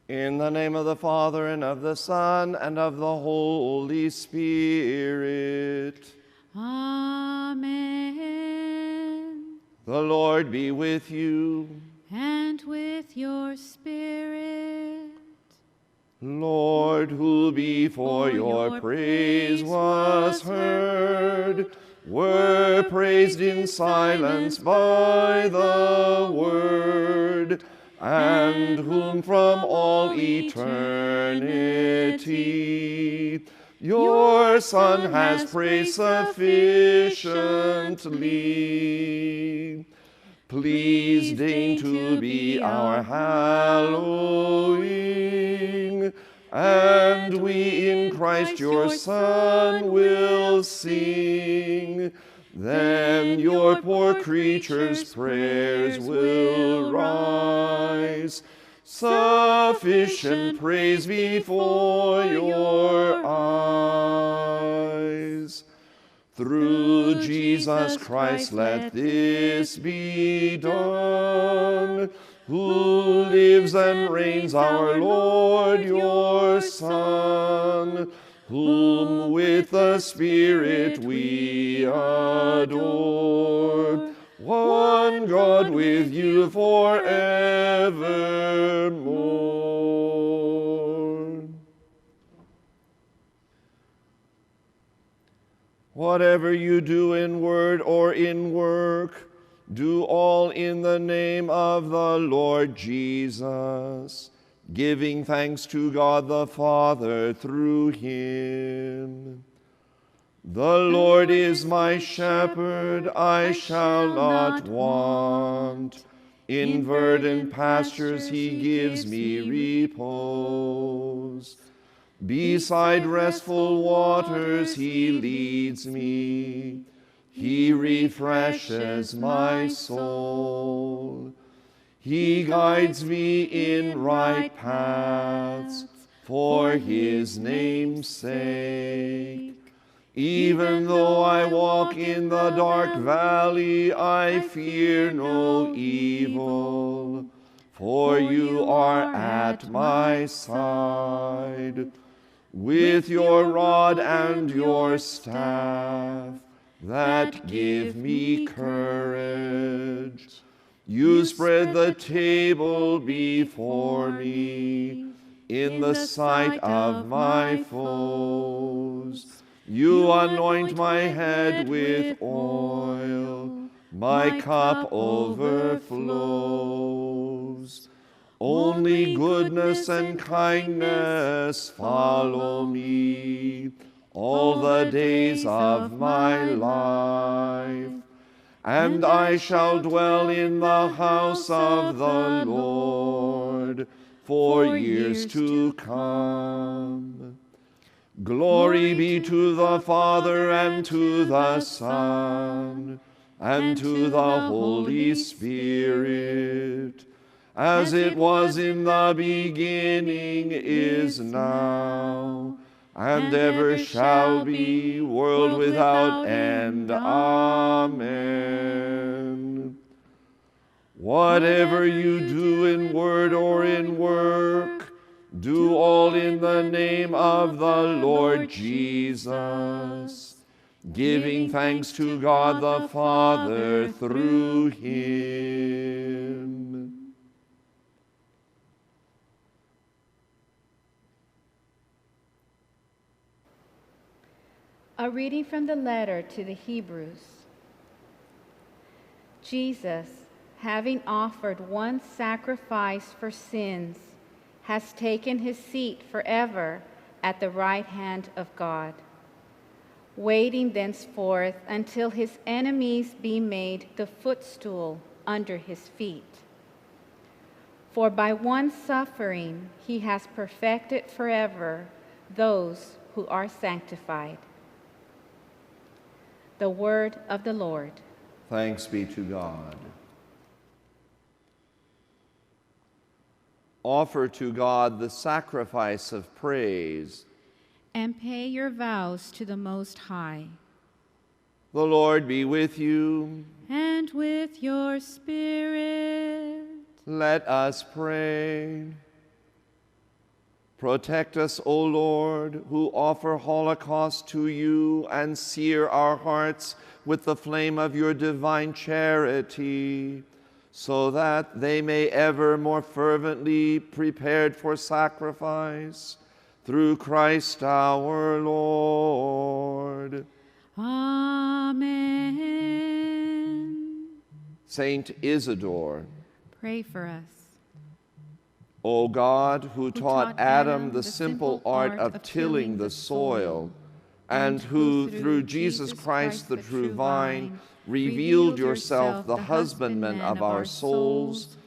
In the name of the Father, and of the Son, and of the Holy Spirit. Amen. The Lord be with you. And with your spirit. Lord, who before your praise was heard, were praised in silence by the word, and whom from all eternity your Son has praised sufficiently. Please deign to be our hallowing, and we in Christ your Son will sing. Then your poor creatures' prayers will rise, sufficient praise before your eyes. Through Jesus Christ let this be done, who lives and reigns, our Lord, your Son, whom with the Spirit we adore, one God with you forevermore. Whatever you do in word or in work, do all in the name of the Lord Jesus, giving thanks to God the Father through him. The Lord is my shepherd, I shall not want. In verdant pastures he gives me repose. Beside restful waters he leads me. He refreshes my soul. He guides me in right paths for his name's sake. Even though I walk in the dark valley, I fear no evil, for you are at my side. With your rod and your staff that give me courage, you spread the table before me in the sight of my foes. You anoint my head with oil, my cup overflows. Only goodness and kindness follow me all the days of my life, and I shall dwell in the house of the Lord for years to come. Glory be to the Father, and to the Son, and to the Holy Spirit, as it was in the beginning, is now, and ever shall be, world without end. Amen. Whatever you do in word or in work, do all in the name of the Lord Jesus, giving thanks to God the Father through him. A reading from the letter to the Hebrews. Jesus, having offered one sacrifice for sins, has taken his seat forever at the right hand of God, waiting thenceforth until his enemies be made the footstool under his feet. For by one suffering he has perfected forever those who are sanctified. The word of the Lord. Thanks be to God. Offer to God the sacrifice of praise. And pay your vows to the Most High. The Lord be with you. And with your spirit. Let us pray. Protect us, O Lord, who offer holocaust to you and sear our hearts with the flame of your divine charity, so that they may ever more fervently prepared for sacrifice. Through Christ our Lord. Amen. Saint Isidore, Pray for us. O God, who taught Adam the simple art of tilling the soil, and who, through Jesus Christ the true vine, revealed yourself the husbandman of our souls,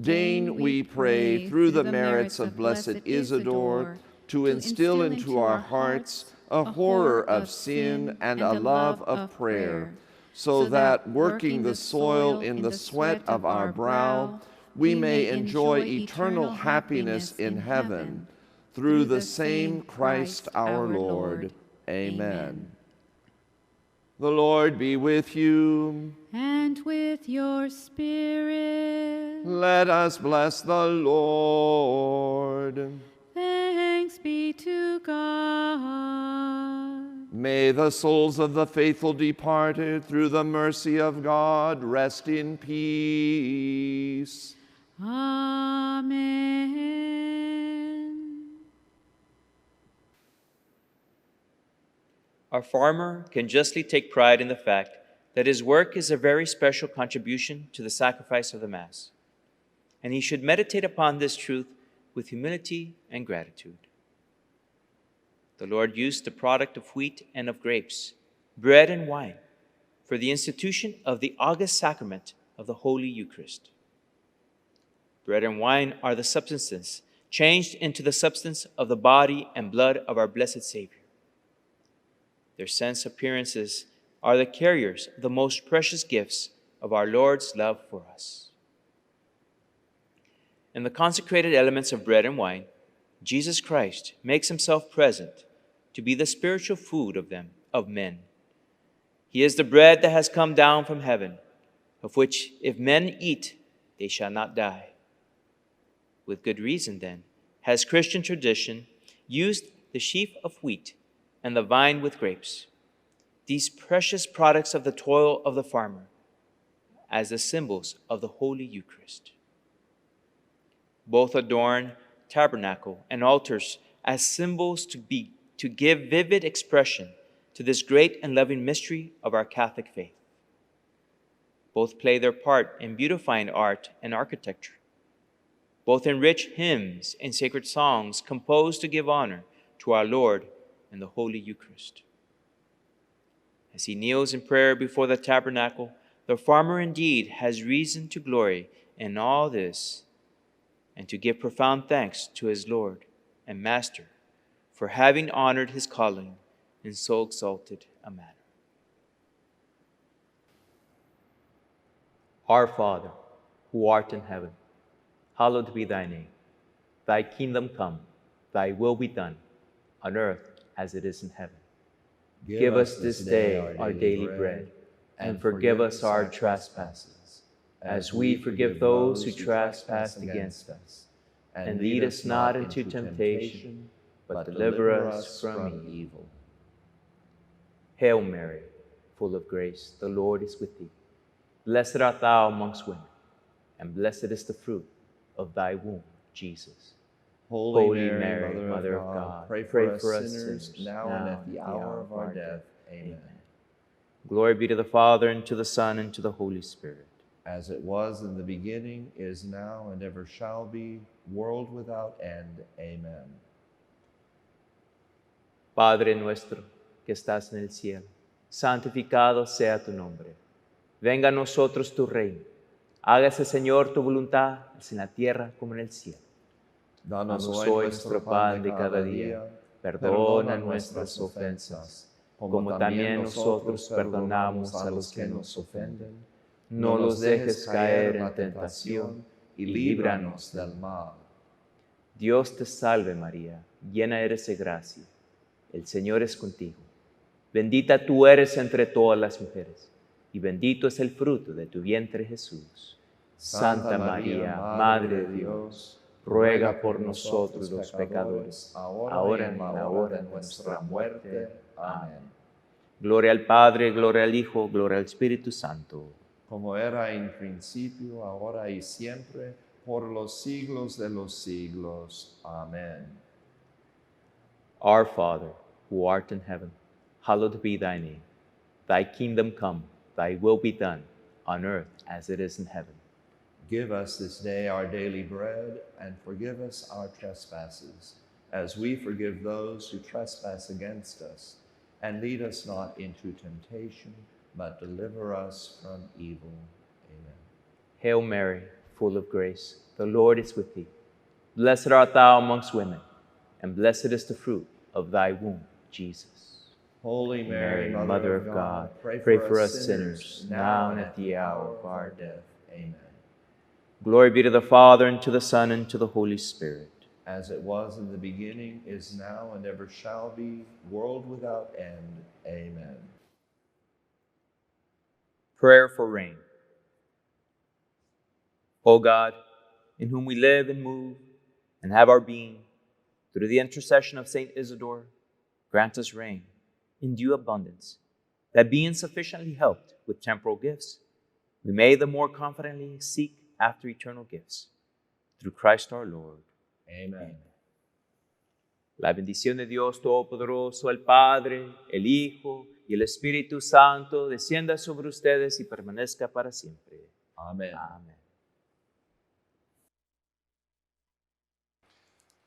deign, we pray, through the merits of blessed Isidore, to instill into our hearts a horror of sin and a love of prayer, so that, working the soil in the sweat of our brow, we may enjoy eternal happiness in heaven, through the same Christ our Lord. Amen. The Lord be with you. And with your spirit. Let us bless the Lord. Thanks be to God. May the souls of the faithful departed, through the mercy of God, rest in peace. Amen. Our farmer can justly take pride in the fact that his work is a very special contribution to the sacrifice of the Mass, and he should meditate upon this truth with humility and gratitude. The Lord used the product of wheat and of grapes, bread and wine, for the institution of the august sacrament of the Holy Eucharist. Bread and wine are the substances changed into the substance of the body and blood of our blessed Savior. Their sense appearances are the carriers of the most precious gifts of our Lord's love for us. In the consecrated elements of bread and wine, Jesus Christ makes himself present to be the spiritual food of men. He is the bread that has come down from heaven, of which if men eat, they shall not die. With good reason, then, has Christian tradition used the sheaf of wheat and the vine with grapes, these precious products of the toil of the farmer, as the symbols of the Holy Eucharist. Both adorn tabernacle and altars as symbols to give vivid expression to this great and loving mystery of our Catholic faith. Both play their part in beautifying art and architecture. Both enrich hymns and sacred songs composed to give honor to our Lord in the Holy Eucharist. As he kneels in prayer before the tabernacle, the farmer indeed has reason to glory in all this and to give profound thanks to his Lord and Master for having honored his calling in so exalted a manner. Our Father, who art in heaven, hallowed be thy name. Thy kingdom come, thy will be done, on earth as it is in heaven. Give us this day our daily bread, and forgive us our trespasses, as we forgive those who trespass against us. And lead us not into temptation, but deliver us from evil. Hail Mary, full of grace, the Lord is with thee. Blessed art thou amongst women, and blessed is the fruit of thy womb, Jesus. Holy Mary, Mother of God, pray for us sinners, now and at the hour of our death. Amen. Glory be to the Father, and to the Son, and to the Holy Spirit. As it was in the beginning, is now, and ever shall be, world without end. Amen. Padre nuestro, que estás en el cielo, santificado sea tu nombre. Venga a nosotros tu reino. Hágase, Señor, tu voluntad, así en la tierra como en el cielo. Danos hoy nuestro pan de cada día. Perdona nuestras ofensas, como también nosotros perdonamos a los que nos ofenden. No los dejes caer en tentación y líbranos del mal. Dios te salve María, llena eres de gracia. El Señor es contigo. Bendita tú eres entre todas las mujeres, y bendito es el fruto de tu vientre Jesús. Santa María, Madre de Dios, ruega por nosotros los pecadores, ahora y en la hora de nuestra muerte. Amén. Gloria al Padre, gloria al Hijo, gloria al Espíritu Santo. Como era en principio, ahora y siempre, por los siglos de los siglos. Amén. Our Father, who art in heaven, hallowed be thy name. Thy kingdom come, thy will be done, on earth as it is in heaven. Give us this day our daily bread, and forgive us our trespasses, as we forgive those who trespass against us. And lead us not into temptation, but deliver us from evil. Amen. Hail Mary, full of grace, the Lord is with thee. Blessed art thou amongst women, and blessed is the fruit of thy womb, Jesus. Holy Mary, Mother of God, pray for us sinners, now and at the hour of our death. Amen. Glory be to the Father, and to the Son, and to the Holy Spirit. As it was in the beginning, is now, and ever shall be, world without end. Amen. Prayer for rain. O God, in whom we live and move and have our being, through the intercession of Saint Isidore, grant us rain in due abundance, that being sufficiently helped with temporal gifts, we may the more confidently seek after eternal gifts. Through Christ our Lord. Amen. La bendición de Dios Todopoderoso, el Padre, el Hijo y el Espíritu Santo, descienda sobre ustedes y permanezca para siempre. Amen. Amén.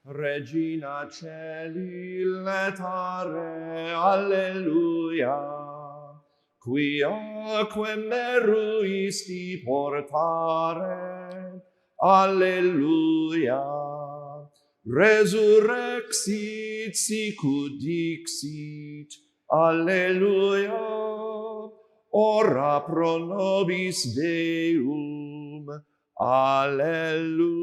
Regina Celi letare, alleluia, quiaque meruisti portare, alleluia, resurrexit sicut dixit, alleluia, ora pro nobis Deum, alleluia.